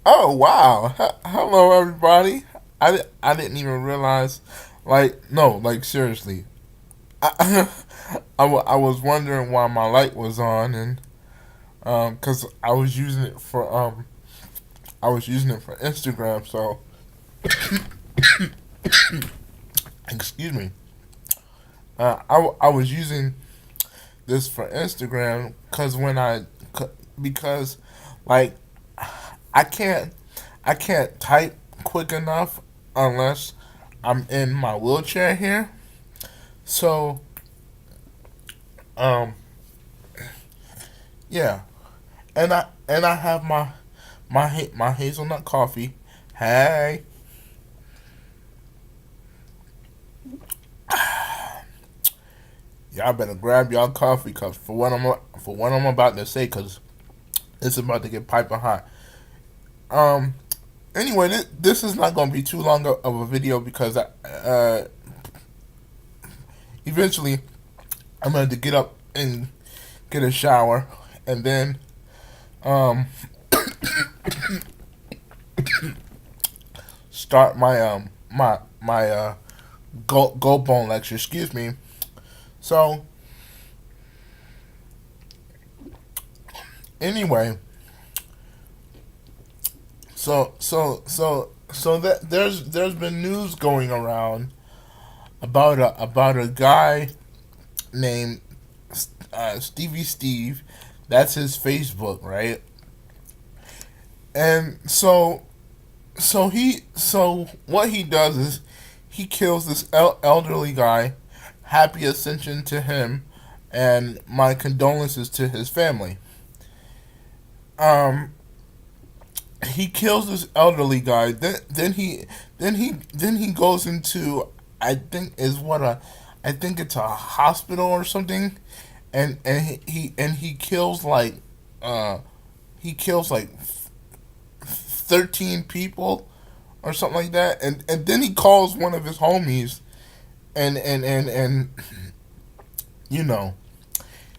Oh wow! Hello everybody. I didn't even realize. Like no, like seriously. I I was wondering why my light was on and cuz I was using it for Instagram, so excuse me. I was using this for Instagram because like I can't I can't type quick enough unless I'm in my wheelchair here. So, um, yeah, and I have my hazelnut coffee. Hey, y'all better grab y'all coffee, cause for what I'm about to say, cause it's about to get piping hot. Um. Anyway, this is not gonna be too long of a video because eventually I'm going to get up and get a shower, and then um start my go bone lecture. Excuse me. So anyway, so that there's been news going around about a guy named Stevie Steve. That's his Facebook, right? And so what he does is he kills this elderly guy. Happy ascension to him, and my condolences to his family. Um, he kills this elderly guy. Then he goes into, I think it's a hospital or something, and he kills uh he kills like 13 people or something like that, and then he calls one of his homies, and you know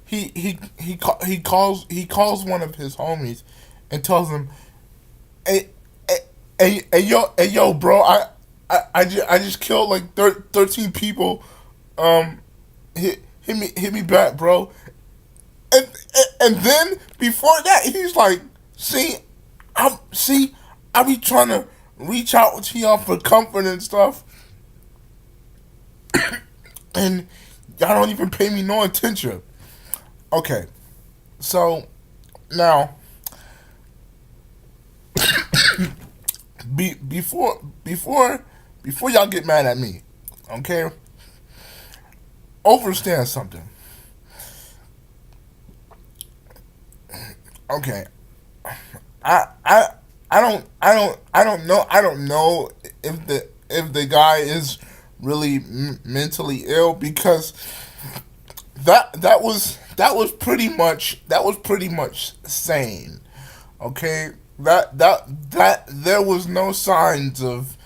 he calls one of his homies and tells him, hey, hey, hey yo bro, I just killed like 13 people. um hit me back, bro. And then before that, he's like, see, I be trying to reach out to y'all for comfort and stuff, and y'all don't even pay me no attention. Okay, so now before y'all get mad at me, okay, understand something. Okay, I I I don't know if the guy is really mentally ill, because that was pretty much sane. Okay, that there was no signs of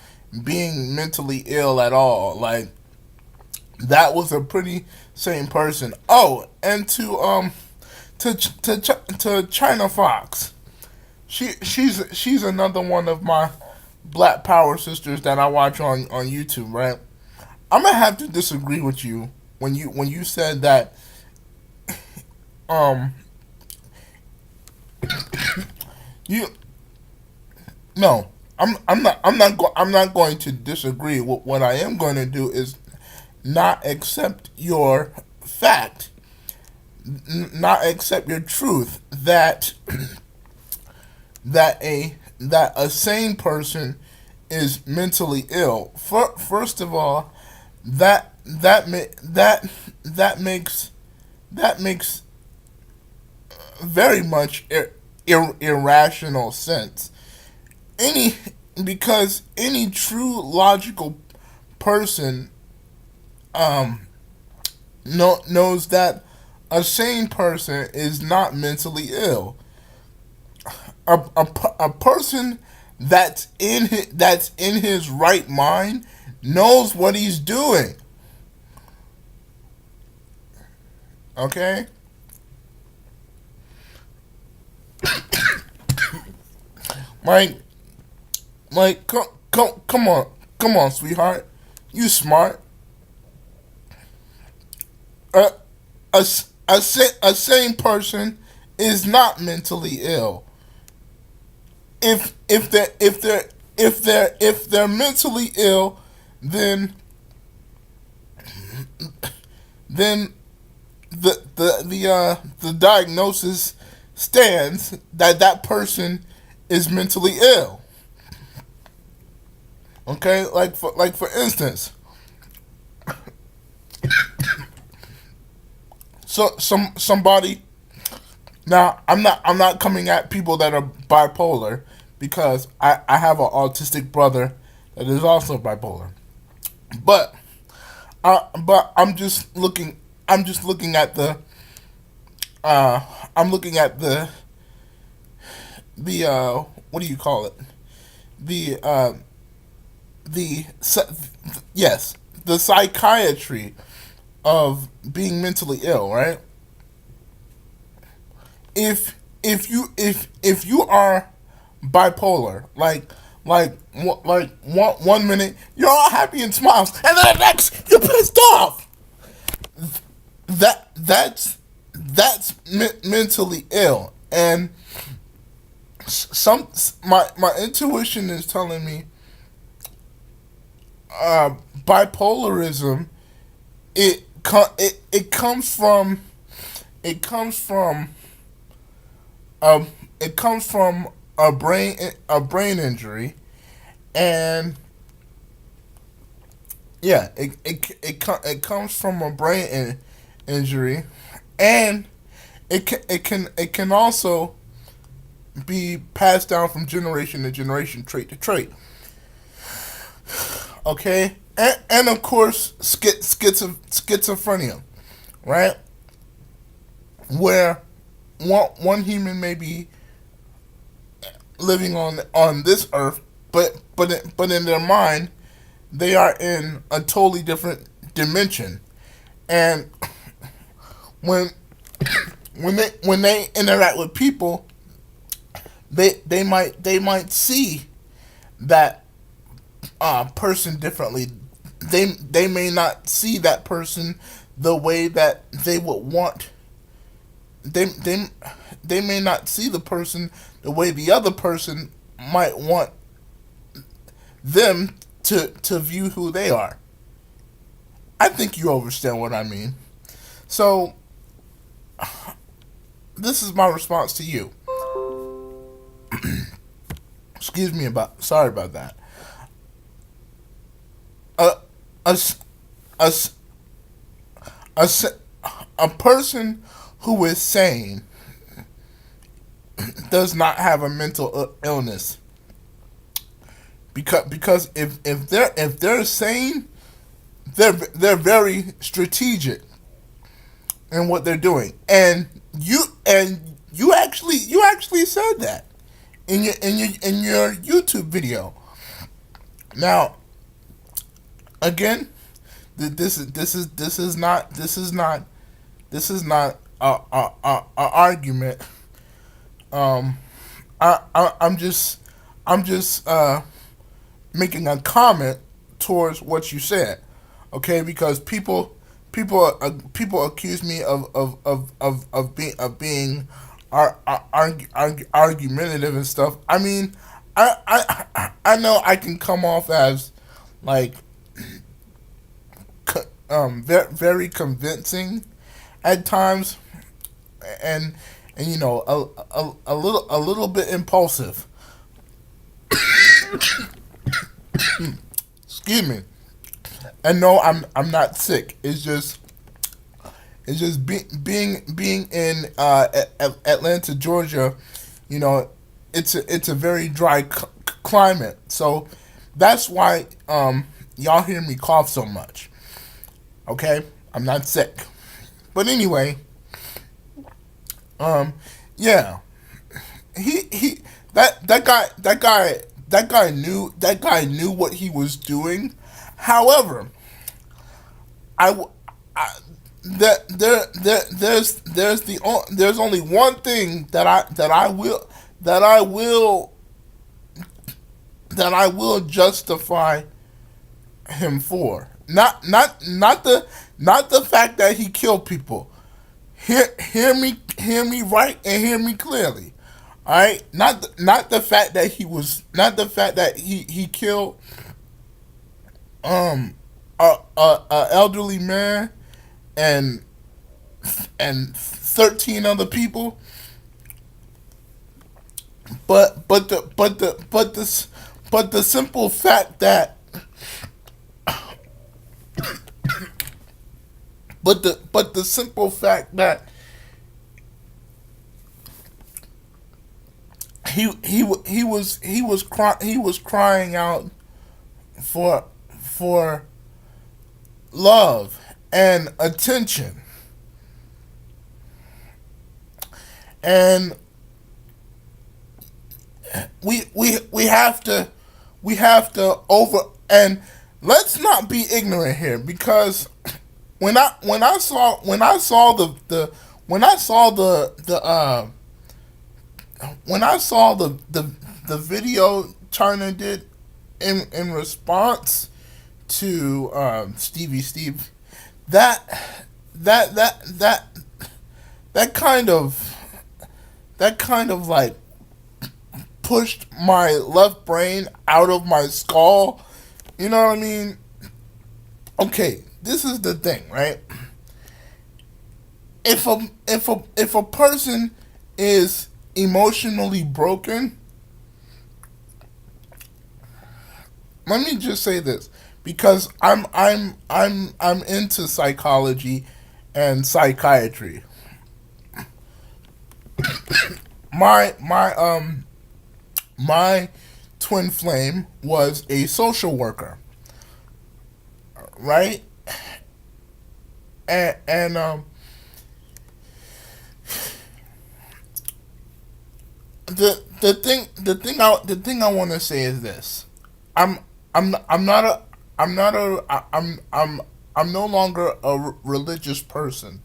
being mentally ill at all. Like, that was a pretty sane person. Oh, and to China Fox. She's another one of my Black Power sisters that I watch on YouTube, right? I'm gonna have to disagree with you when you said that um you no, I'm not going to disagree. What I am going to do is not accept your fact, not accept your truth that that a sane person is mentally ill. First of all, that makes that makes very much irrational sense. Any Because any true logical person um knows that a sane person is not mentally ill. A person that's in his right mind knows what he's doing. Okay, like Like, come on, sweetheart. You smart. A, a sane person is not mentally ill. If they're mentally ill, then then the diagnosis stands that that person is mentally ill. Okay, like for instance, somebody. Now I'm not coming at people that are bipolar because I have an autistic brother that is also bipolar. But but I'm just looking at the uh I'm looking at the what do you call it? The the yes, the psychiatry of being mentally ill, right? If you are bipolar, like one minute you're all happy and smiles, and then the next you're pissed off. That's mentally ill, and some my intuition is telling me bipolarism it comes from it comes from um it comes from a brain injury, and yeah, it comes from a injury, and it can also be passed down from generation to generation, trait to trait. Okay, and of course schizophrenia, right? Where one human may be living on this earth, but in their mind they are in a totally different dimension, and when when they interact with people, they might see that person differently. They may not see that person the way that they would want. They may not see the person the way the other person might want them to view who they are. I think you understand what I mean. So this is my response to you. Excuse me about sorry about that. A a a a, a person who is sane does not have a mental illness, because if they're sane, they're very strategic in what they're doing, and you actually said that in your YouTube video. Now, again, this is not a argument. I'm just making a comment towards what you said, okay? Because people accuse me of being argumentative and stuff. I mean, I know I can come off as like very convincing at times, and you know a little bit impulsive. Excuse me. And no, I'm not sick. It's just being in Atlanta, Georgia. You know, it's a very dry climate, so that's why y'all hear me cough so much. Okay, I'm not sick, but anyway, yeah, he that guy knew what he was doing. However, I, I there's only one thing that I will that I will justify him for. Not the fact that he killed people. Hear me right and hear me clearly. All right, not the fact that not the fact that he killed a elderly man and 13 other people, but the simple fact that but the simple fact that he was crying out for love and attention, and we have to over, and let's not be ignorant here, because when I saw when I saw the video China did in response to Stevie Steve, that that that that that kind of like pushed my left brain out of my skull. You know what I mean? Okay, this is the thing, right? If a person is emotionally broken, let me just say this, because I'm into psychology and psychiatry. My twin flame was a social worker, right? And the thing I want to say is this: I'm I'm not a I'm not a I'm no longer a religious person,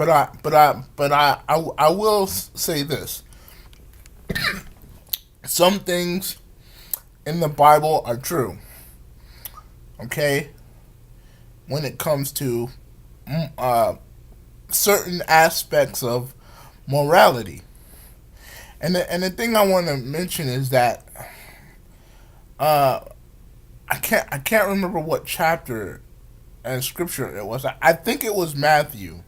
I will say this: some things in the Bible are true. Okay, when it comes to uh, certain aspects of morality, and the thing I want to mention is that uh, I can't remember what chapter and scripture it was. I think it was Matthew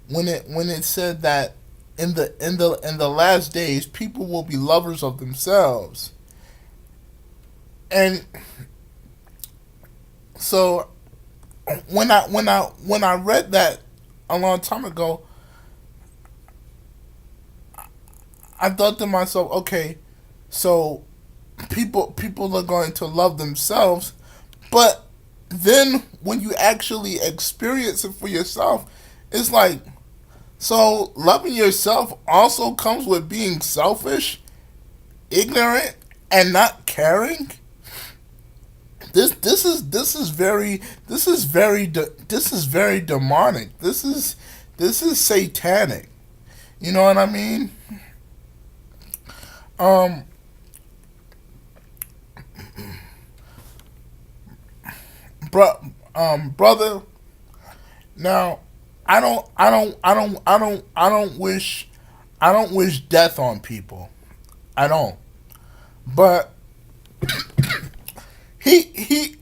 when it said that in the last days people will be lovers of themselves. And so when I read that a long time ago, I thought to myself, okay, so people are going to love themselves, but then when you actually experience it for yourself, it's like, so loving yourself also comes with being selfish, ignorant, and not caring. This is very demonic. This is satanic. You know what I mean? Um, brother. Now, I don't wish death on people. I don't. But he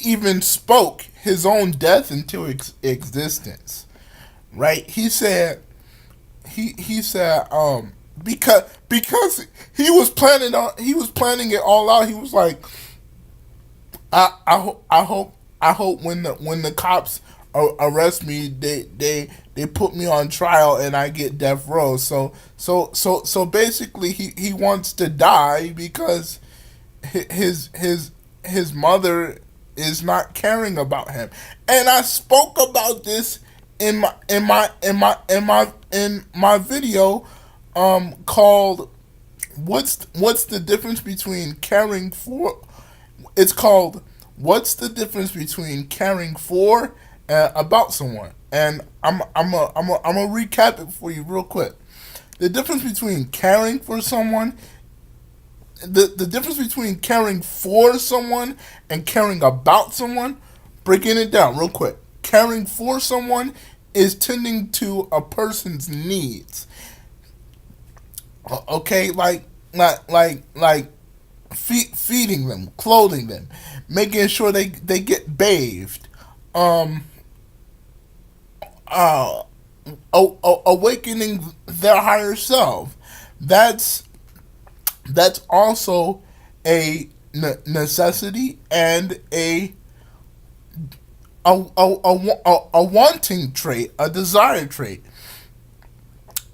even spoke his own death into existence. Right? He said because he was planning it all out. He was like, I hope when the cops arrest me, they put me on trial and I get death row. So basically he wants to die because his mother is not caring about him. And I spoke about this in my video called what's the difference between caring for. It's called "What's the difference between caring for about someone?" And I'm a recap it for you real quick. The difference between caring for someone the difference between caring for someone and caring about someone, breaking it down real quick. Caring for someone is tending to a person's needs. Okay, like feeding them, clothing them, making sure they get bathed, um, uh, awakening their higher self. That's that's also a necessity and a wanting trait, a desire trait.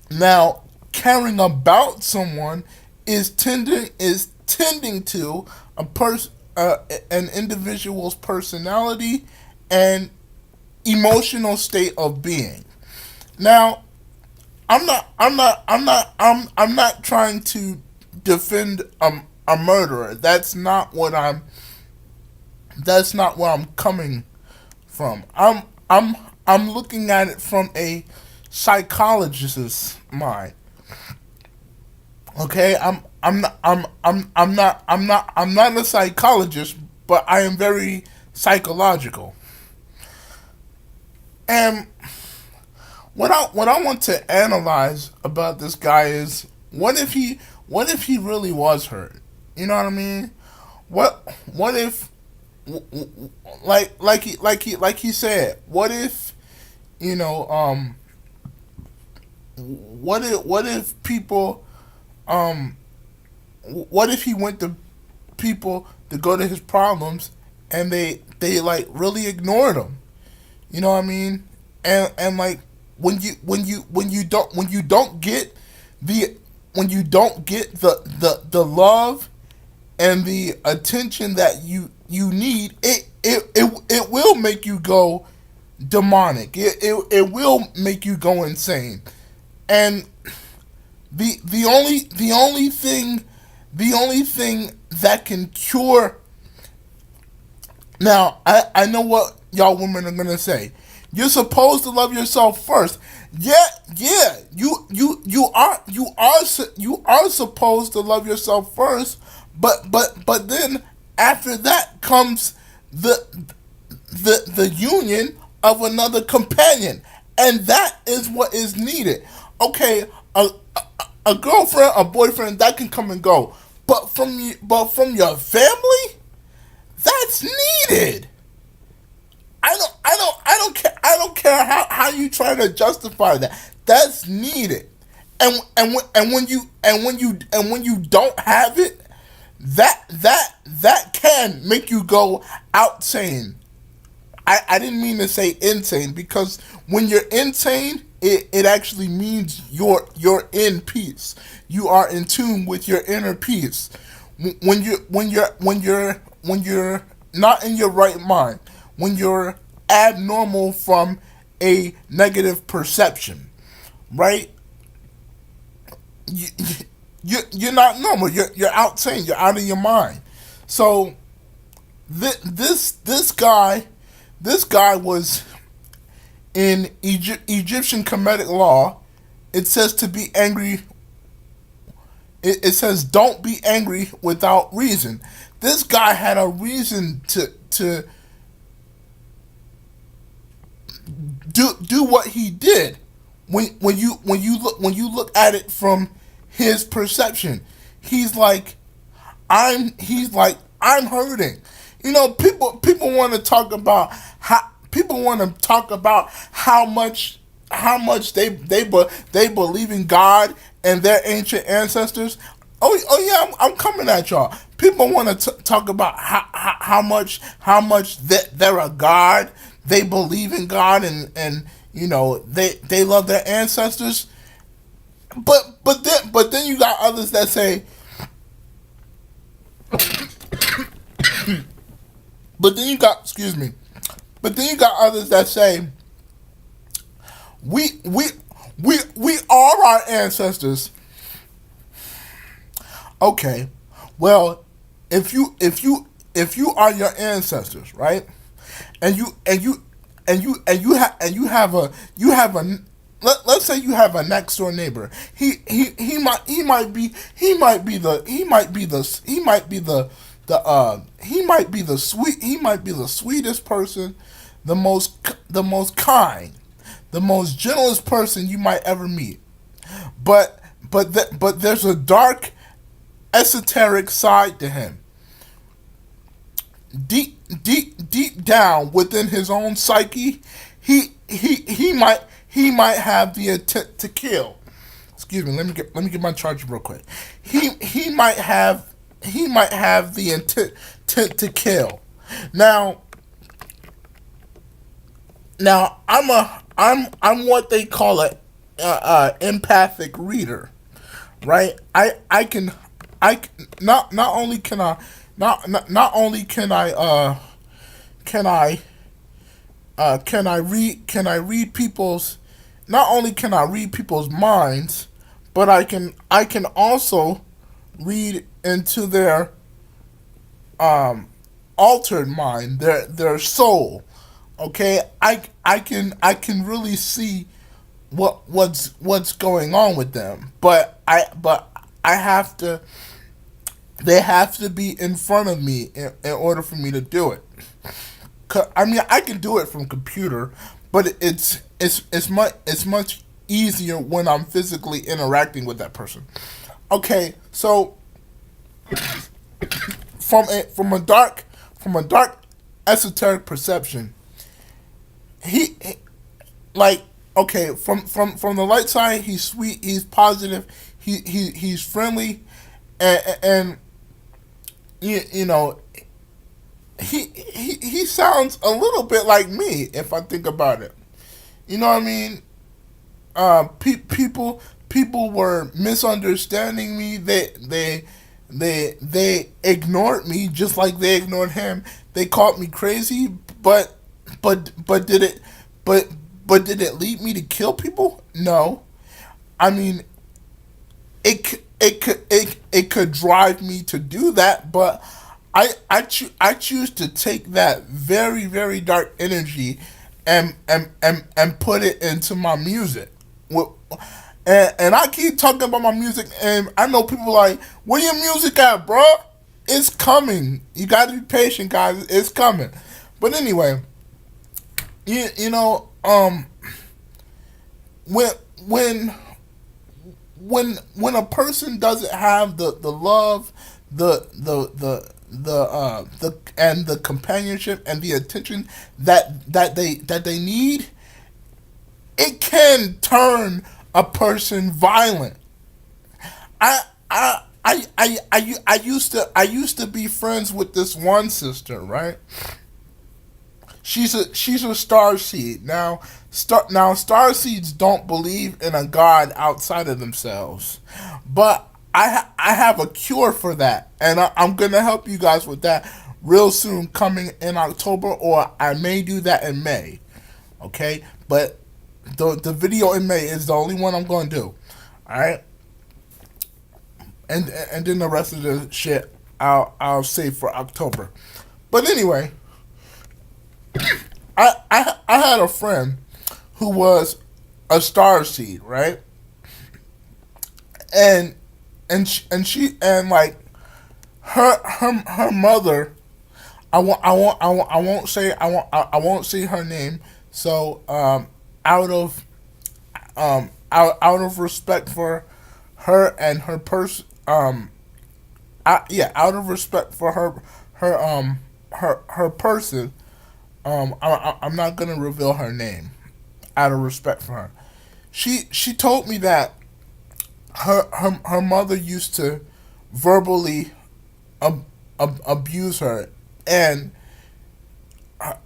Now, caring about someone is tending to an individual's personality and emotional state of being. Now, I'm not trying to defend a murderer. That's not where I'm coming from. I'm looking at it from a psychologist's mind. Okay, I'm not a psychologist, but I am very psychological. And what I want to analyze about this guy is what if he really was hurt? You know what I mean? What if like he said, what if you know what if people um what if he went to people to go to his problems and they like really ignored him? You know what I mean? And like when you don't get the the love and the attention that you need, it will make you go demonic. It will make you go insane. And the only thing that can cure. Now, I know what y'all women are gonna say. You're supposed to love yourself first. Yeah, yeah. You are supposed to love yourself first. But then after that comes the the union of another companion, and that is what is needed. Okay, a girlfriend, a boyfriend, that can come and go, but from your family, that's needed. I don't care how you try to justify that. That's needed. And when you don't have it, that can make you go outsane. I didn't mean to say insane, because when you're insane, it actually means you're in peace. You are in tune with your inner peace. When you're not in your right mind, when you're abnormal from a negative perception, right? You, you're not normal. You're outsane. You're out of your mind. So this guy was in Egyptian Kemetic law. It says to be angry. It says don't be angry without reason. This guy had a reason to do what he did. When you look at it from his perception, he's like I'm hurting. You know, people want to talk about how much they believe in God and their ancient ancestors. Oh yeah, I'm coming at y'all. People want to talk about how much they're a God. They believe in God, and you know they love their ancestors. But then you got others that say. But then you got, excuse me. But then you got others that say we we we are our ancestors. Okay, well, if you are your ancestors, right, and you have let's say you have a next door neighbor. He might be the sweetest person, the most kind, the most gentlest person you might ever meet. But there's a dark, esoteric side to him. Deep down within his own psyche, he might have the intent to kill. Excuse me. Let me get my charger real quick. He might have the intent to kill. Now I'm what they call a empathic reader, right? Not only can I not only can I read people's not only can I read people's minds, but I can also read into their altered mind, their soul. Okay, I can really see what's going on with them, but I have to they have to be in front of me in order for me to do it. I mean, I can do it from computer, but it's much easier when I'm physically interacting with that person. Okay, so from a dark esoteric perception, he like okay, from the light side, he's sweet, he's positive, he's friendly, and you know, he sounds a little bit like me if I think about it. You know what I mean? People were misunderstanding me. They ignored me just like they ignored him. They called me crazy, but did it but did it lead me to kill people? No. I mean, it could drive me to do that, but I choose to take that very very dark energy and put it into my music. And I keep talking about my music, and I know people like, where your music at, bro? It's coming. You got to be patient, guys. It's coming. But anyway, you know, when when when a person doesn't have the love, the and the companionship and the attention that they need, it can turn a person violent. I I used to be friends with this one sister, right? She's a star seed. Now star seeds don't believe in a god outside of themselves, but I have a cure for that, and I'm gonna help you guys with that real soon, coming in October, or I may do that in May. Okay, but the video in May is the only one I'm gonna do. All right, and then the rest of the shit I'll save for October. But anyway, I had a friend who was a star seed, right? And and like her mother. I won't say her name. So out of out of respect for her and her person, yeah, out of respect for her person, I'm not gonna reveal her name out of respect for her. She told me that her mother used to verbally abuse her, and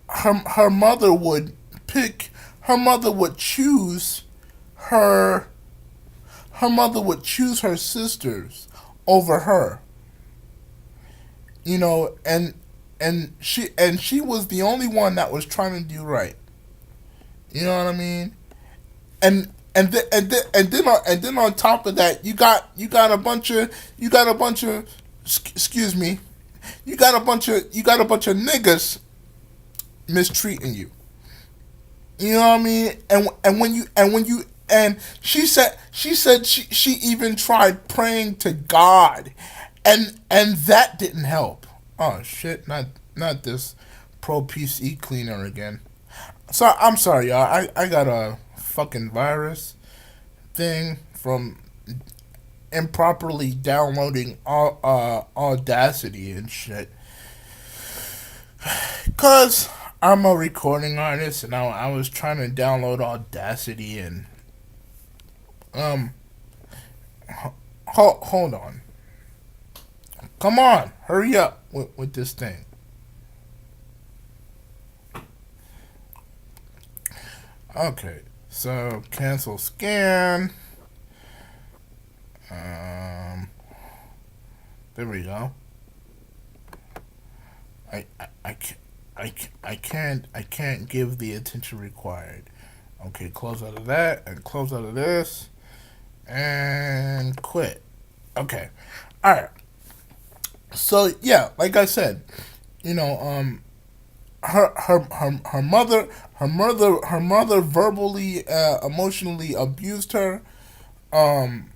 her mother would pick her mother would choose her her mother would choose her sisters over her, and she was the only one that was trying to do right. You know what I mean? And then on top of that, you got a bunch of excuse me, you got a bunch of niggas mistreating you. You know what I mean? And she even tried praying to God, and that didn't help. Oh shit! Not this pro PC cleaner again. So I'm sorry, y'all. I got a fucking virus thing from improperly downloading Audacity and shit. Cause I'm a recording artist, and I was trying to download Audacity, and um hold on, come on, hurry up with this thing. Okay, so cancel scan. Um, there we go. I I, I, I can't give the attention required. Okay, close out of that and close out of this and quit. Okay, all right. So yeah, like I said, you know, her mother verbally, emotionally abused her. Um,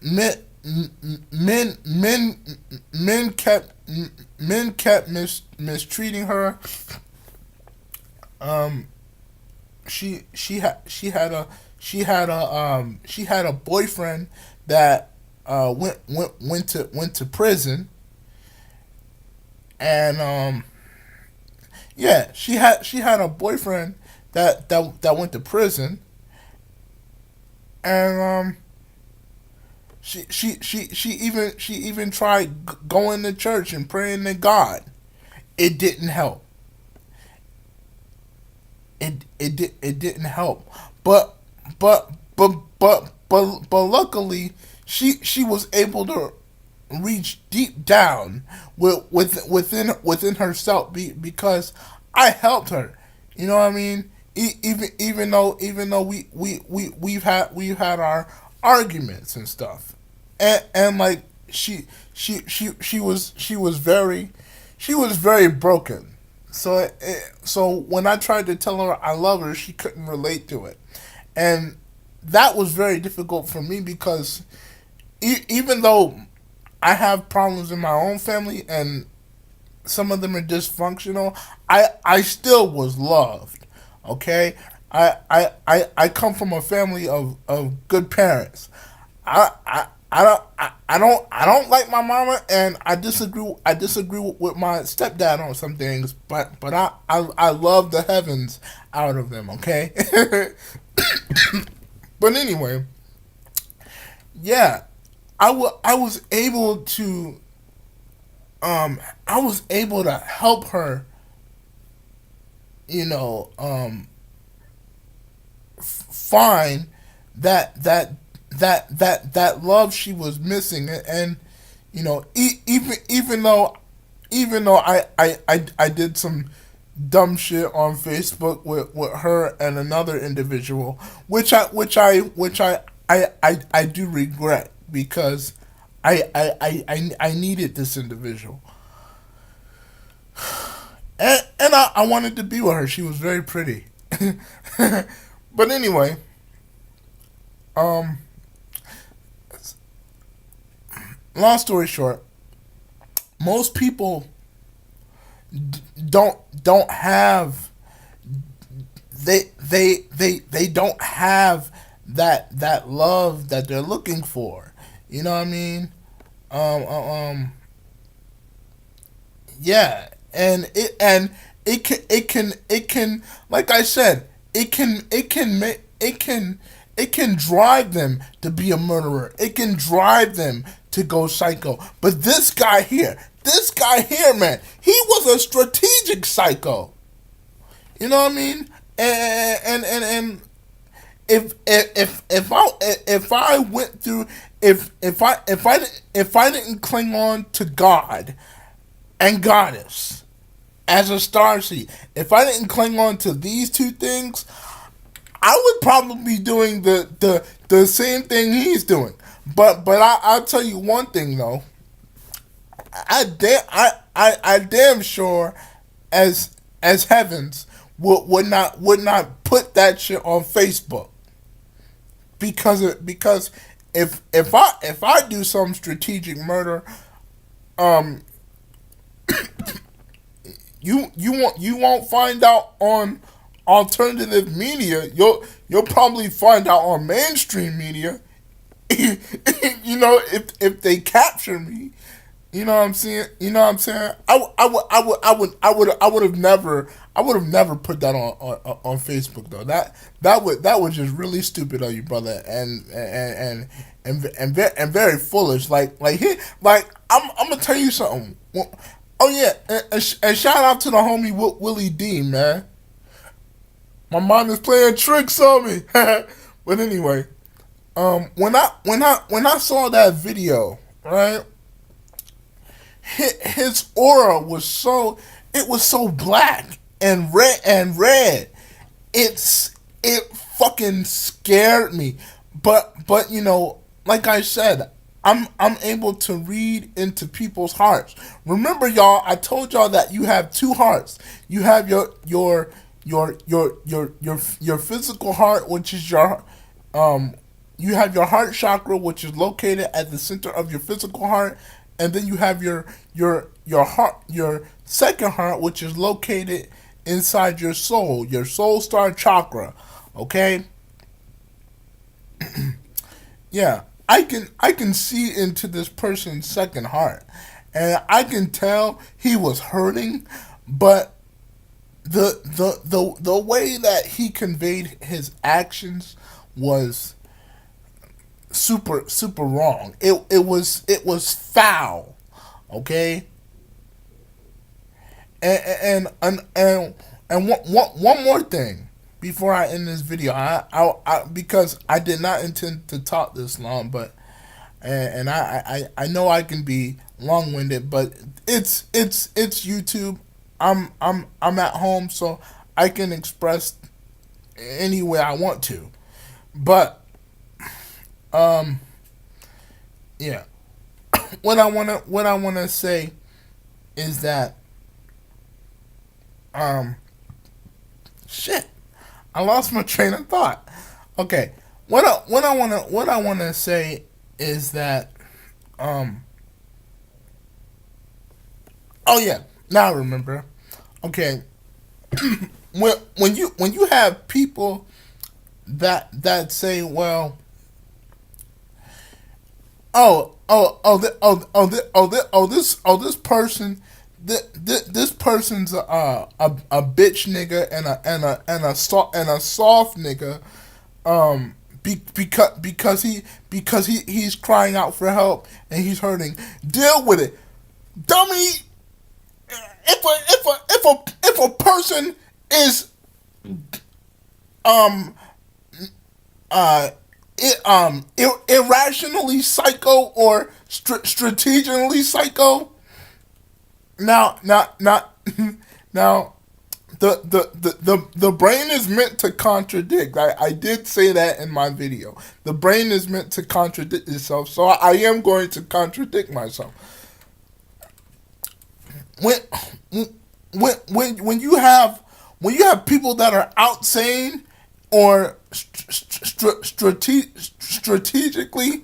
men men men men kept mistreating her. Um, she had a boyfriend that went to prison, and yeah, she had a boyfriend that went to prison, and she even tried going to church and praying to God. It didn't help. It didn't help. But but luckily she was able to reach deep down within herself, because I helped her. You know what I mean? Even though we've had our arguments and stuff, and like she was very broken. So when I tried to tell her I love her, she couldn't relate to it, and that was very difficult for me, because even though I have problems in my own family and some of them are dysfunctional, I still was loved. Okay, I come from a family of good parents. I don't like my mama, and I disagree with my stepdad on some things, but I love the heavens out of them. Okay. But anyway, yeah, I was able to help her, you know, find that love she was missing. And you know, even though I did some dumb shit on Facebook with her and another individual, which I do regret, because I needed this individual, and I wanted to be with her. She was very pretty. But anyway, um, long story short, most people don't have they don't have that love that they're looking for. You know what I mean? Um, um, um yeah, and it can, like I said, it can drive them to be a murderer. It can drive them to go psycho. But this guy here, man, he was a strategic psycho. You know what I mean? And if I went through, if I didn't cling on to God and Goddess as a star seed, if I didn't cling on to these two things, I would probably be doing the same thing he's doing. I'll tell you one thing though. I damn sure as heavens would not put that shit on Facebook because if I do some strategic murder, um, you won't find out on alternative media. You'll probably find out on mainstream media. If they capture me, you know what I'm saying. I would have never put that on Facebook though. That was just really stupid of you, brother, and very foolish. Like I'm gonna tell you something. Oh yeah, and shout out to the homie Willie D, man. My mom is playing tricks on me. But anyway, when I saw that video, right, his aura was so black and red. It fucking scared me. But like I said, I'm able to read into people's hearts. Remember, y'all, I told y'all that you have two hearts. You have your physical heart, which is you have your heart chakra, which is located at the center of your physical heart, and then you have your second heart, which is located inside your soul star chakra. Okay, yeah, I can see into this person's second heart, and I can tell he was hurting, but the way that he conveyed his actions was super wrong. It was foul. Okay, and one more thing before I end this video. I because I did not intend to talk this long, but and I know I can be long winded, but it's YouTube. I'm at home, so I can express any way I want to. But yeah, what I wanna say is that um shit, I lost my train of thought. Okay, what I wanna say is that um oh yeah, now I remember. Okay, when you have people that say, well, this person, this person's a bitch nigga and a soft nigga, because he's crying out for help and he's hurting. Deal with it, dummy. If a person is um irrationally psycho or strategically psycho. Now now the brain is meant to contradict. I did say that in my video. The brain is meant to contradict itself, so I am going to contradict myself. When when you have people that are outsane or strategically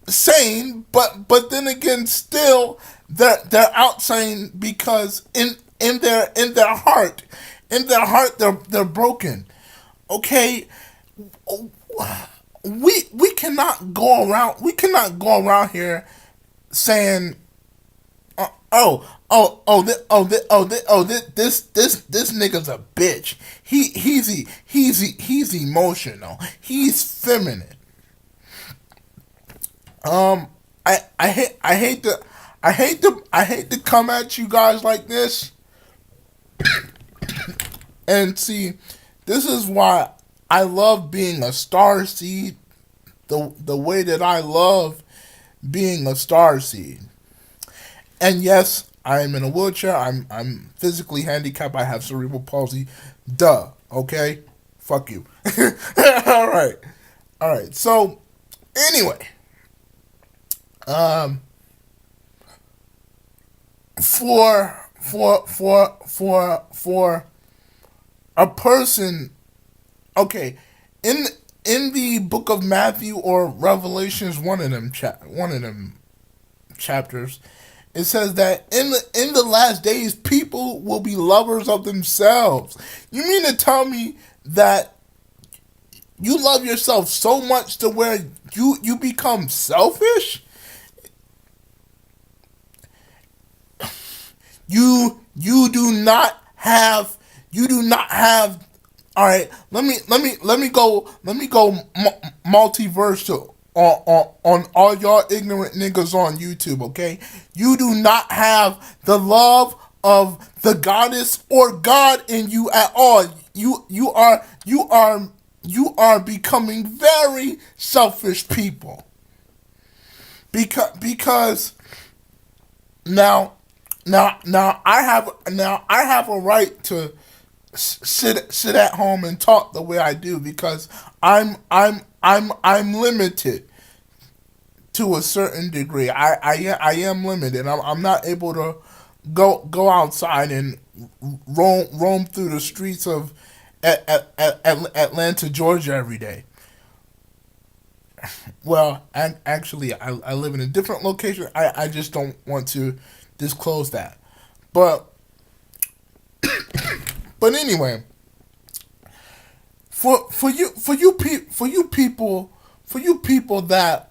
sane, but then again, still they're outsane because in their heart, they're broken. Okay, we cannot go around here saying, this nigga's a bitch. He's emotional. He's feminine. Um, I hate to come at you guys like this and see. This is why I love being a star seed. The way that I love being a star seed. And yes, I am in a wheelchair. I'm physically handicapped. I have cerebral palsy. Duh. Okay. Fuck you. All right. All right. So anyway, um, for a person, okay, in in the book of Matthew or Revelations, one of them chapters, it says that in the last days people will be lovers of themselves. You mean to tell me that you love yourself so much to where you become selfish? You do not have. All right, let me go multiversal on all y'all ignorant niggas on YouTube. Okay, you do not have the love of the goddess or God in you at all. You are becoming very selfish people, because now I have a right to sit at home and talk the way I do, because I'm limited to a certain degree. I am limited. I'm not able to go outside and roam through the streets of Atlanta, Georgia every day. Well, actually, I live in a different location. I just don't want to disclose that. But anyway, for you people that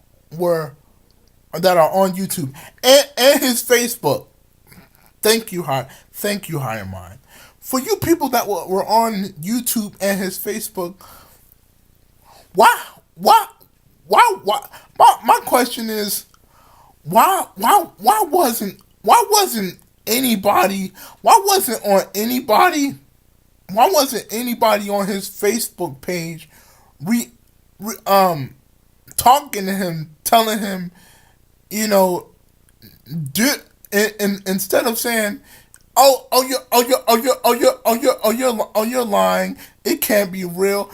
are on YouTube and his Facebook. Thank you, Higher Mind. For you people that were on YouTube and his Facebook, why why why my question is, why wasn't anybody why wasn't anybody on his Facebook page re, re talking to him, telling him, you know, do, instead of saying, you're lying, it can't be real.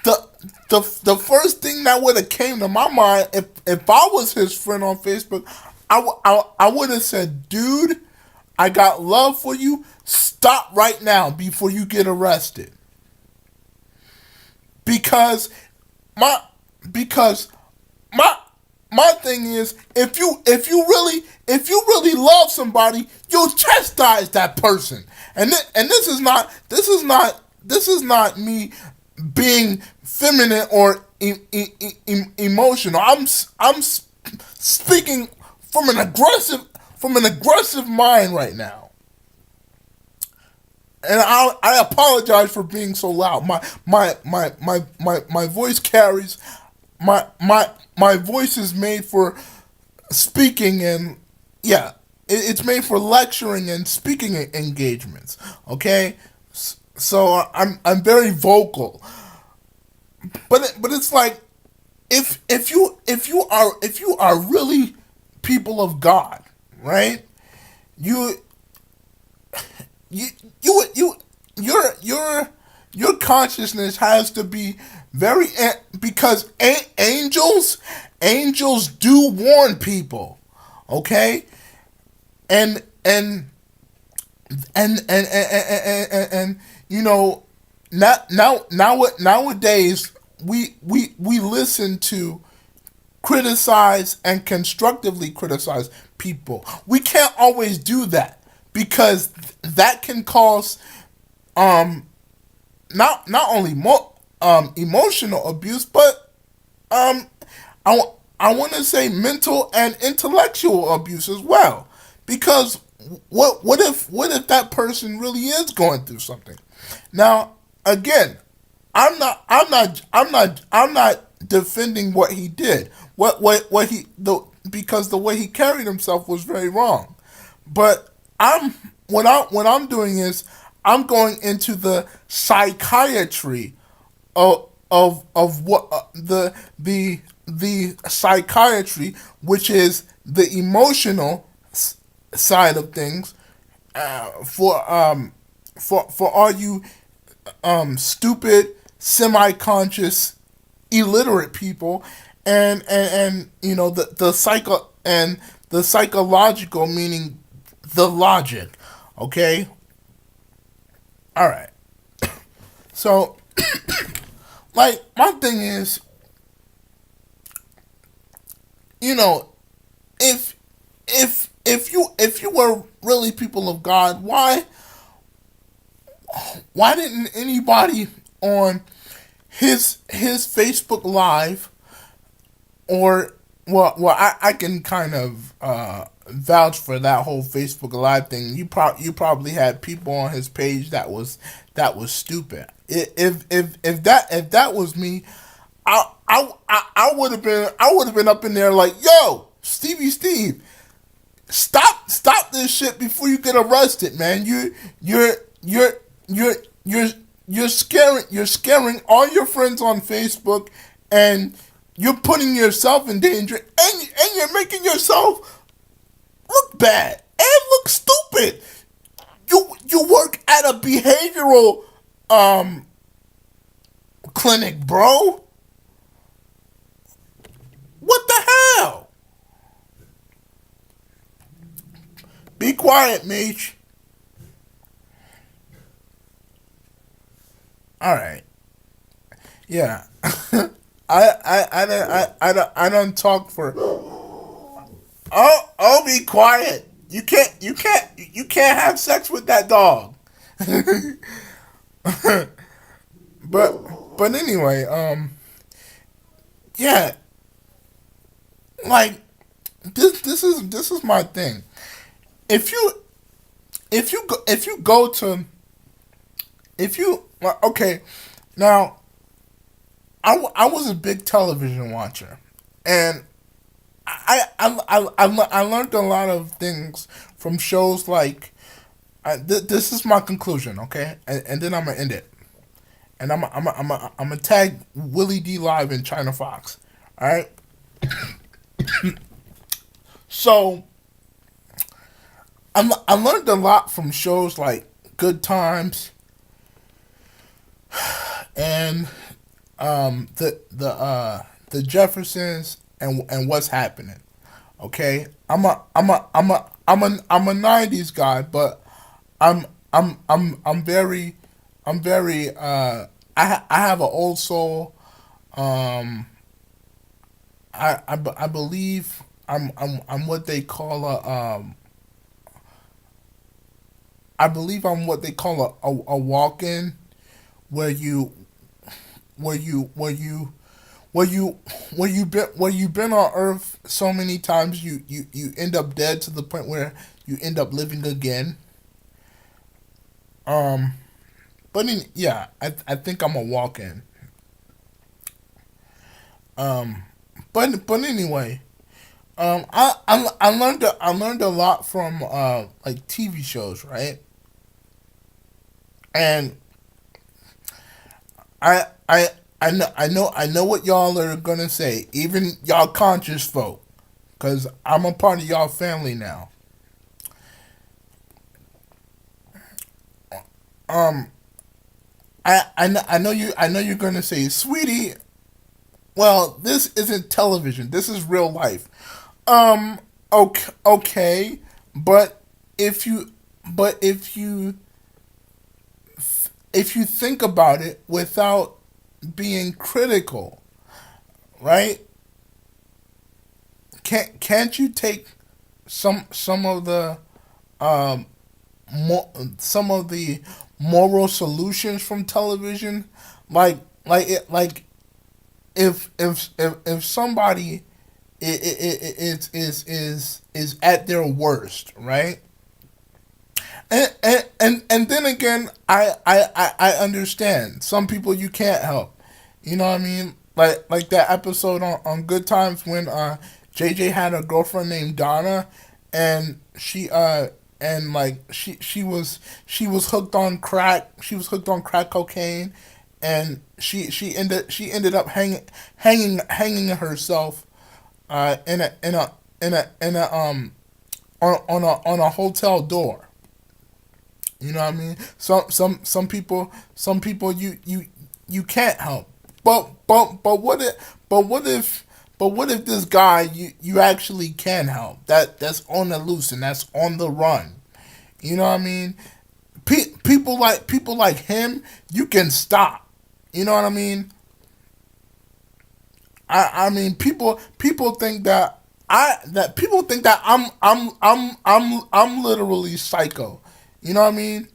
The the first thing that would have came to my mind, if I was his friend on Facebook, I would have said, dude, I got love for you. Stop right now before you get arrested. Because my because my my thing is, if you really love somebody, you'll chastise that person. And this is not me being feminine or emotional. I'm speaking from an aggressive mind right now. And I apologize for being so loud. My voice carries, my voice is made for speaking, and yeah, it's made for lecturing and speaking engagements. Okay, so I'm very vocal, but it's like, if you are really people of God, right? You you you your consciousness has to be very, because angels do warn people, okay, and and you know, nowadays we listen to criticize and constructively criticize people. We can't always do that, because that can cause not only emotional abuse, but um I want to say mental and intellectual abuse as well. Because what if that person really is going through something? Now, again, I'm not defending what he did. Because the way he carried himself was very wrong. But what I'm doing is, I'm going into the psychiatry of what the psychiatry, which is the emotional side of things, for all you stupid, semi-conscious, illiterate people, and you know, the psychological, meaning the logic. Okay, all right. So, like, my thing is, you know, if if you were really people of God, why didn't anybody on his Facebook Live, or I can kind of vouch for that whole Facebook Live thing. You probably had people on his page that was stupid. If that was me, I would have been up in there like, yo, Stevie Steve, stop this shit before you get arrested, man. You're you're you're you're you're scaring all your friends on Facebook, and you're putting yourself in danger, and you're making yourself look bad and look stupid. You work at a behavioral um clinic, bro. What the hell? Be quiet, Meech. All right. Yeah. I don't talk for. Oh, be quiet. You can't have sex with that dog. but anyway, yeah, like, this is my thing. If you if you go to, if you well, okay, now I was a big television watcher, and I learned a lot of things from shows like, this is my conclusion, okay, and then I'm gonna end it, and I'm gonna tag Willie D Live and China Fox, all right. So I learned a lot from shows like Good Times, and the Jeffersons, and What's Happening. Okay, I'm a '90s guy, but I'm very I have an old soul. Um, I believe I'm what they call a I believe I'm what they call a walk-in, where you where you where you where you've been on Earth so many times, you end up dead to the point where you end up living again. Um, yeah, I think I'm a walk-in. Um, but anyway, I learned a lot from like TV shows, right? And I I I know what y'all are gonna say, even y'all conscious folk, cause I'm a part of y'all family now. Um, I know you're gonna say, sweetie. Well, this isn't television. This is real life. Um, okay, but if you but if you think about it without being critical, right? Can't you take some of the um some of the moral solutions from television, like like if somebody is at their worst, right? And then again, I understand some people you can't help. You know what I mean? Like that episode on Good Times, when JJ had a girlfriend named Donna, and she was hooked on crack. She was hooked on crack cocaine, and she ended up hanging herself in a on a hotel door. You know what I mean? Some people you can't help. But what if this guy you actually can help? That's on the loose, and that's on the run. You know what I mean? people like him, you can stop. You know what I mean? I mean, people think that people think that I'm literally psycho. You know what I mean?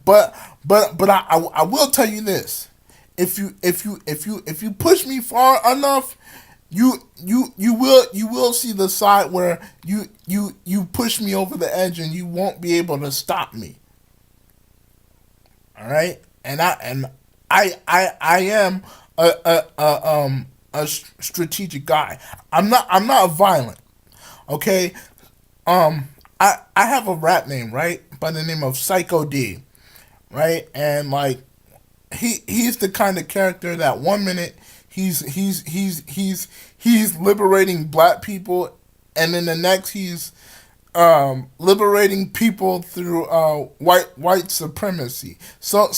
But I will tell you this: if you push me far enough, you will see the side where you push me over the edge and you won't be able to stop me. All right, I am a strategic guy. I'm not violent. Okay, I have a rap name, right, by the name of Psycho D, right, and like he's the kind of character that one minute he's liberating black people, and then the next he's liberating people through white supremacy. So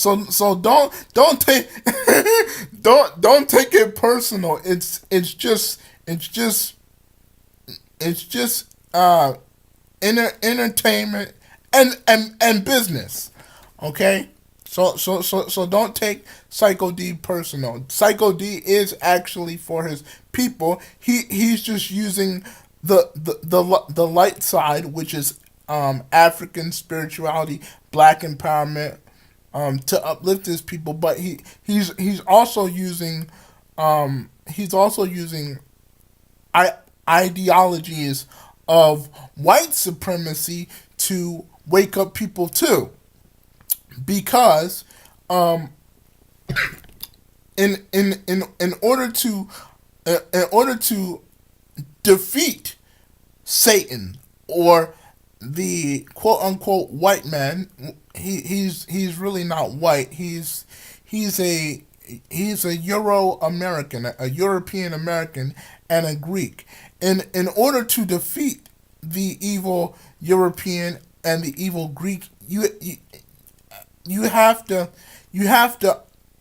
don't take don't take it personal. It's just entertainment and business. Okay. So don't take Psycho D personal. Psycho D is actually for his people. He's just using the light side, which is African spirituality, black empowerment, to uplift his people. But he's also using I, ideologies of white supremacy to wake up people too, because in order to defeat Satan, or the quote unquote white man, he's really not white. He's a Euro American, a European American, and a Greek. In order to defeat the evil European and the evil Greek, you have to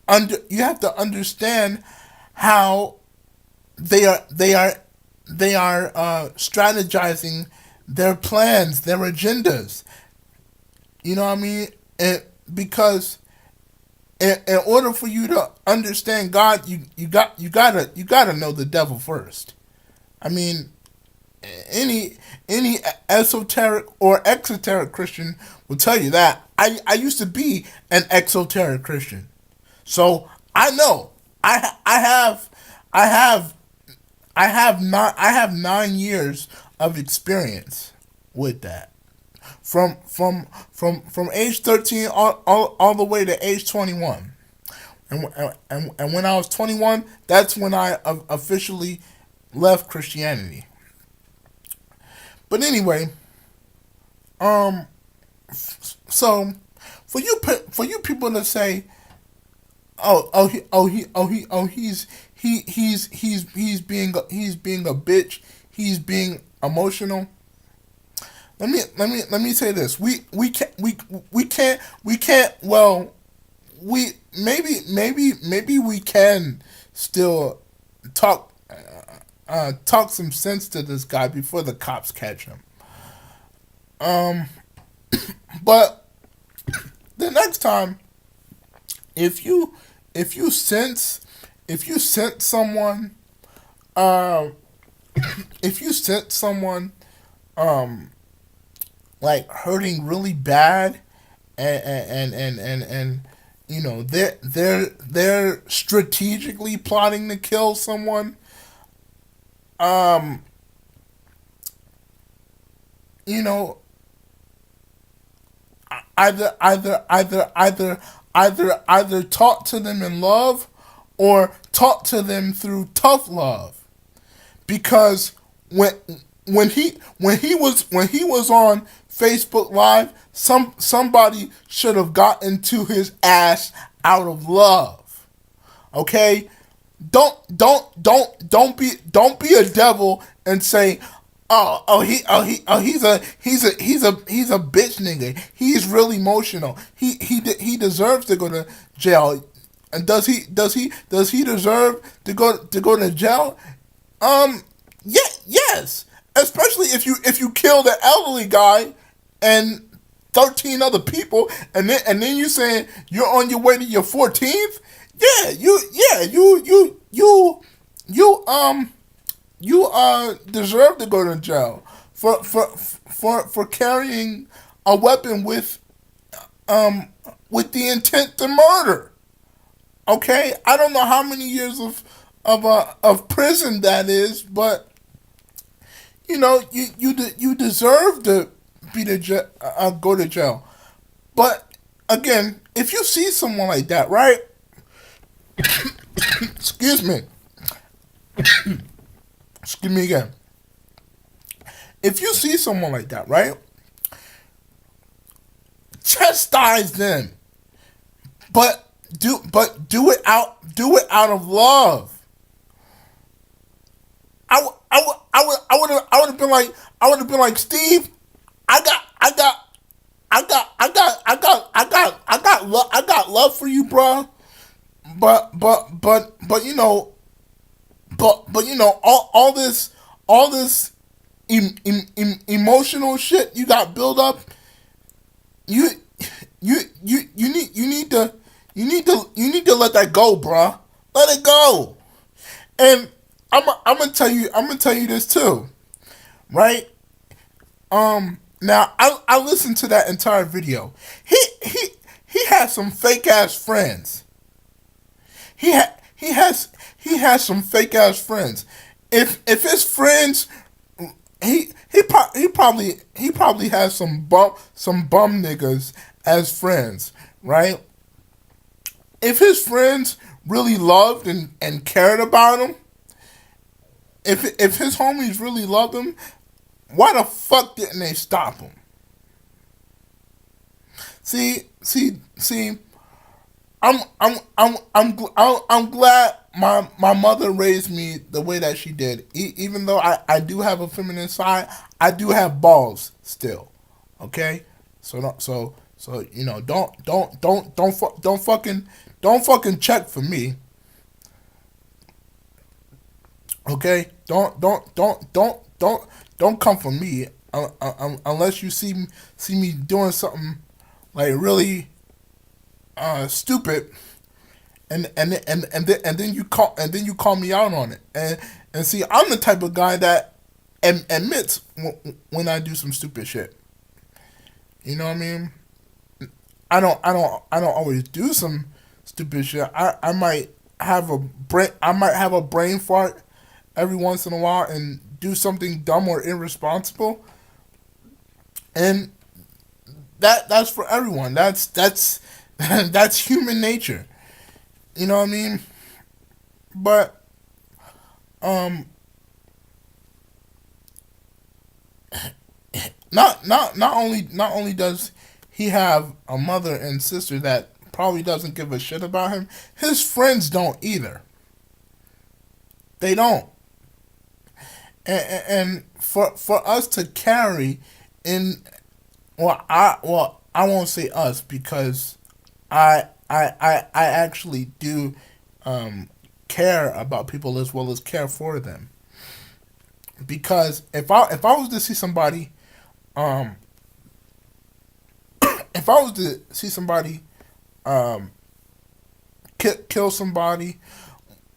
understand how they are strategizing their plans, their agendas. You know what I mean? Because in order for you to understand God, you gotta know the devil first. I mean, any esoteric or exoteric Christian will tell you that. I used to be an exoteric Christian, so I know. I have I have 9 years of experience with that. From age 13 all the way to age 21. And when I was 21, that's when I officially left Christianity. But anyway, so for you people to say, he's being a bitch, he's being emotional. Let me say this. We can't well, we maybe we can still talk some sense to this guy before the cops catch him. But the next time, if you sense someone, uh, if you sense someone like hurting really bad, and you know they're strategically plotting to kill someone, um you know, either talk to them in love, or talk to them through tough love. Because when he was on Facebook Live, somebody should have gotten to his ass out of love. Okay? Don't be a devil and say, he's a bitch nigga. He's really emotional. He deserves to go to jail. And does he deserve to go to jail? Yeah, yes. Especially if you kill the elderly guy, and 13 other people, and then you saying you're on your way to your 14th. Yeah, you deserve to go to jail for carrying a weapon um with the intent to murder. Okay, I don't know how many years of prison that is, but you deserve to go to jail. But again, if you see someone like that, right? Excuse me. Excuse me again. If you see someone like that, right? Chastise them, but do it out of love. I would have been like Steve. I got love for you, bro. But all this emotional shit you got built up. You you need to let that go, bro. Let it go. And I'm gonna tell you this too, right? Now I listened to that entire video. He has some fake ass friends. He has some fake ass friends. If his friends, he probably has some bum niggas as friends, right? If his friends really loved and cared about him, if his homies really loved him, why the fuck didn't they stop him? See. I'm glad my mother raised me the way that she did. Even though I do have a feminine side, I do have balls still. Okay, don't fucking check for me. Okay, don't come for me unless you see me doing something like really stupid, and then you call me out on it, and see, I'm the type of guy that admits when I do some stupid shit. You know what I mean? I don't always do some stupid shit. I might have a brain fart every once in a while and do something dumb or irresponsible, and that's for everyone. That's that's human nature. You know what I mean? But not only does he have a mother and sister that probably doesn't give a shit about him, his friends don't either. They don't. And for us to carry in, I won't say us, because I actually do care about people as well as care for them. Because if I was to see somebody, um if I was to see somebody kill somebody,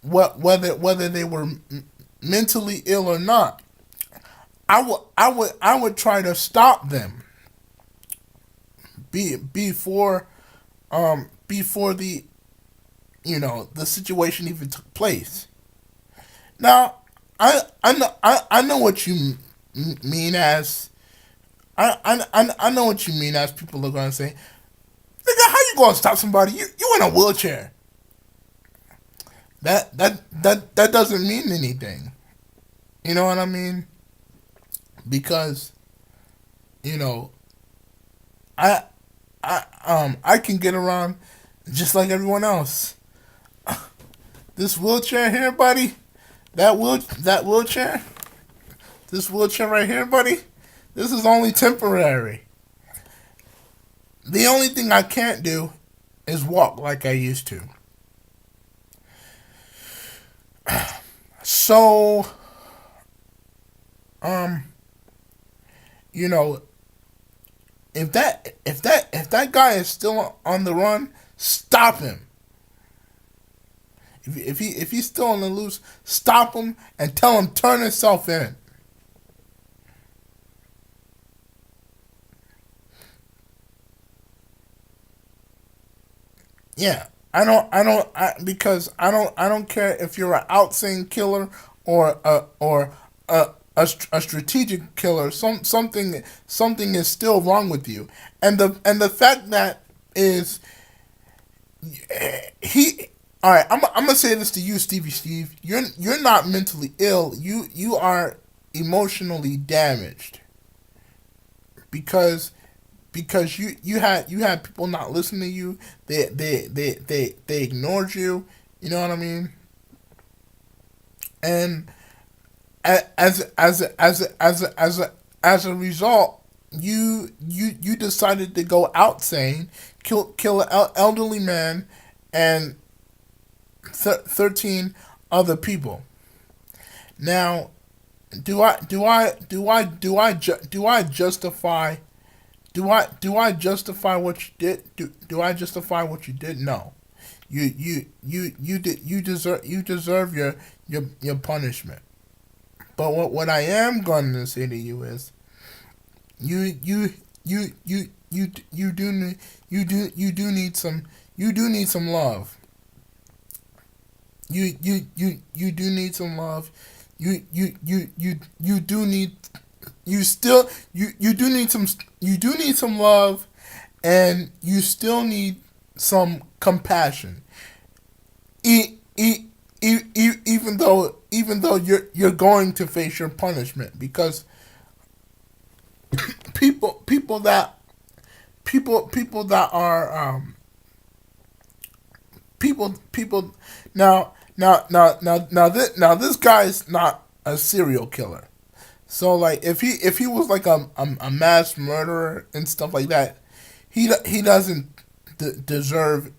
whether they were mentally ill or not, I would try to stop them before the situation even took place. Now, I know what you mean as I know what you mean as people are gonna say, nigga, how you gonna stop somebody? You in a wheelchair. That doesn't mean anything. You know what I mean? Because you know I I can get around just like everyone else. This wheelchair here, buddy. That wheelchair. This wheelchair right here, buddy. This is only temporary. The only thing I can't do is walk like I used to. So, um, you know, if that guy is still on the run, stop him. If he's still on the loose, stop him and tell him turn himself in. Yeah, because I don't care if you're an outsane killer or a strategic killer. Something is still wrong with you, and the fact that is he. All right, I'm gonna say this to you, Stevie Steve. You're not mentally ill. You are emotionally damaged because you had people not listening to you. They ignored you. You know what I mean? And as a result, you decided to go out saying kill an elderly man and 13 other people. Now, do I justify do I justify what you did? Do I justify what you did? No. You deserve your punishment. But what I am going to say to you is you you you do need some love. You do need some love. You do need you do need some love, and you still need some compassion. Even though you're going to face your punishment, because people that are people now this guy's not a serial killer. So like if he was like a mass murderer and stuff like that, he doesn't deserve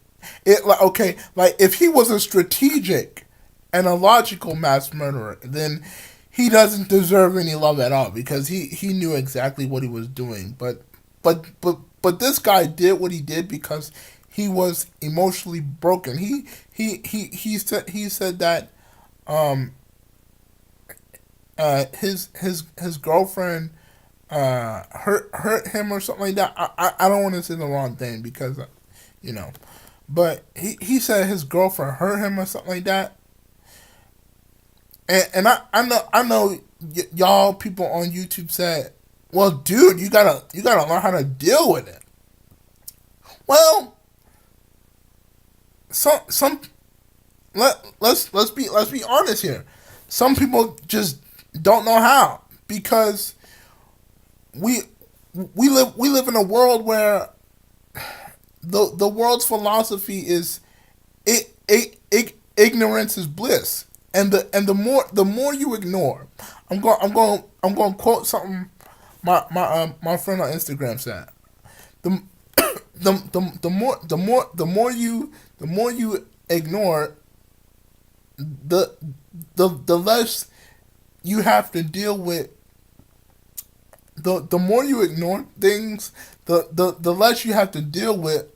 it. Like, okay, like if he was a strategic and a logical mass murderer, then he doesn't deserve any love at all, because he knew exactly what he was doing. But this guy did what he did because he was emotionally broken. He said that um his girlfriend hurt him or something like that. I don't want to say the wrong thing because you know, but he said his girlfriend hurt him or something like that. And I know y'all people on YouTube said, well, dude, you gotta learn how to deal with it. Well, some let's be honest here. Some people just don't know how, because we we live in a world where the world's philosophy is ignorance is bliss, and the more you ignore, I'm going to quote something my friend on Instagram said. The the more you ignore, the the less you have to deal with. The more you ignore things, the less you have to deal with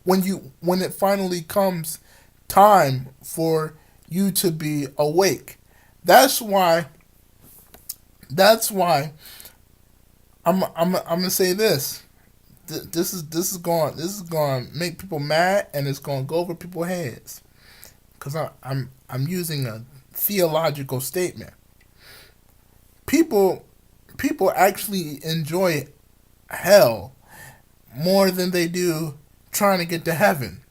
when it finally comes time for you to be awake. That's why that's why I'm gonna say this. This is going to make people mad, and it's going to go over people's heads, because I'm using a theological statement. People people actually enjoy hell more than they do trying to get to heaven.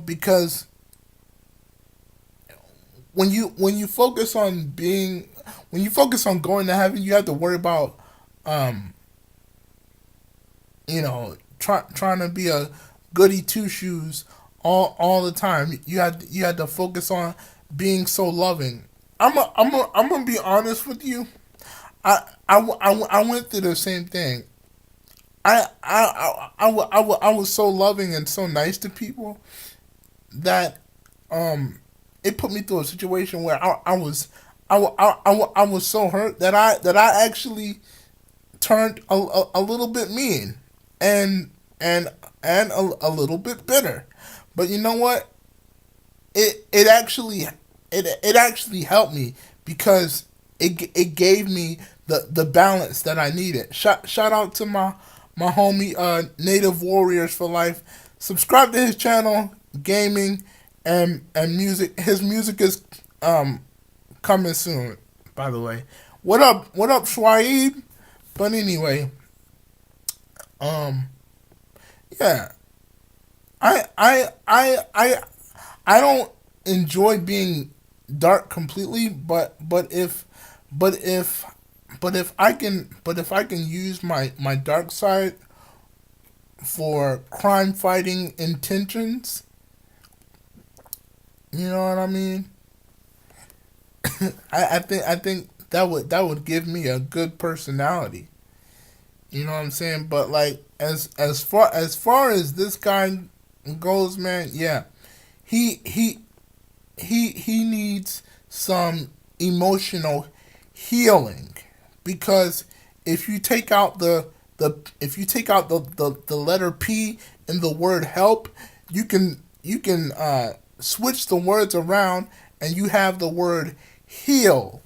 Because when you focus on being when you focus on going to heaven, you have to worry about um trying to be a goody two shoes all the time. You had to focus on being so loving. I'm gonna be honest with you. I went through the same thing. I was so loving and so nice to people that it put me through a situation where I was so hurt that I actually turned a little bit mean and and a little bit bitter. But you know what? It actually helped me because it gave me the balance that I needed. Shout out to my homie Native Warriors for Life. Subscribe to his channel, gaming and music. His music is coming soon. By the way, what up, Schwaib? But anyway, um, yeah, I I I I I don't enjoy being dark completely, but if but if I can use my dark side for crime fighting intentions, you know what I mean? I think that would give me a good personality. You know what I'm saying? But like as far as this guy goes, man, yeah, he he he needs some emotional healing because if you take out if you take out the letter P in the word help, you can switch the words around and you have the word heal.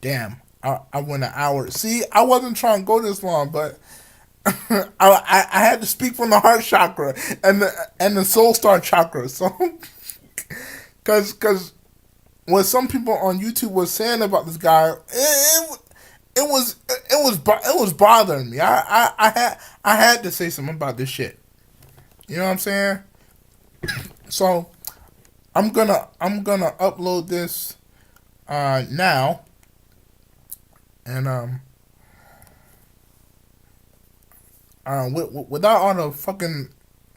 Damn, I went an hour. See, I wasn't trying to go this long, but I had to speak from the heart chakra and the soul star chakra. So, cause what some people on YouTube was saying about this guy, it was bothering me. I had to say something about this shit. You know what I'm saying? So I'm gonna upload this now, and without all the fucking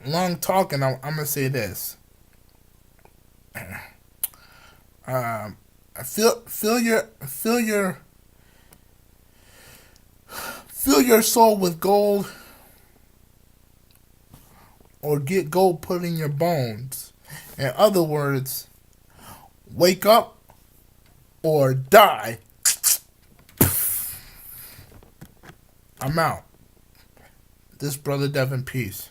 long talking, I'm gonna say this. Um, fill your soul with gold, or get gold put in your bones. In other words, wake up or die. I'm out. This brother Devin, peace.